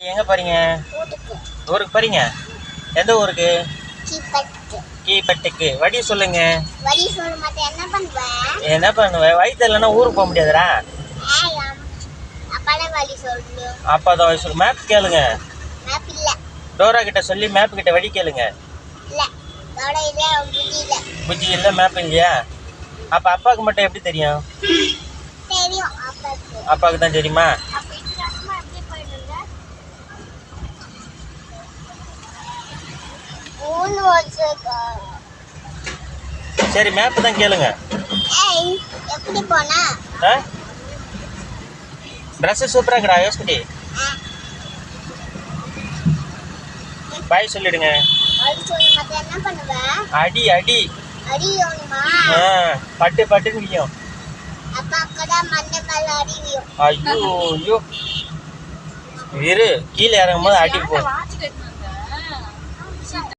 எங்க போறீங்க? ஊருக்கு போறீங்க? எந்த ஊருக்கு? கீழ்பட்டுக்கு. வழி சொல்லுங்க. வழி சொல்ல மாட்டேன். என்ன பண்ணுவேன்? என்ன பண்ணுவ? வழி தெரியலன்னா ஊருக்கு போக முடியாதுடா. அப்பாதான் வழி சொல்லு. அப்பா தான் வழி சொல்லு. மேப் கேளுங்க. மேப் இல்ல. டோரா கிட்ட சொல்லி மேப் கிட்ட வழி கேளுங்க. இல்ல. டோரா இல்ல, புஜி இல்ல. புஜி இல்ல, மேப் இல்லையா? அப்ப அப்பாவுக்கு மட்டும் எப்படி தெரியும்? தெரியும் அப்பாக்கு. அப்பாவுக்கு தான் தெரியுமா? அப்ப இன்ட்ரஸ்டமா எப்படி போயிடுங்க? ஊன்னு வச்சுக்கோ. சரி, மேப் தான் கேளுங்க. ஏய், எப்படி போனா? ட்ரெஸ் சூப்பரா இருக்குடா யோசிக்குடி. பாய் சொல்லிடுங்க. வழி சொல்ல மாட்டேன். என்ன பண்ணுவேன்? அடி அடி. அடி வேணுமா? பட்டு பட்டுன்னு வியும். அப்பா அக்கதான் மண்ணை மேல அடிவியும். ஐயோ ஐயோ. இரு, கீழே இறங்கும் போது அடி போ.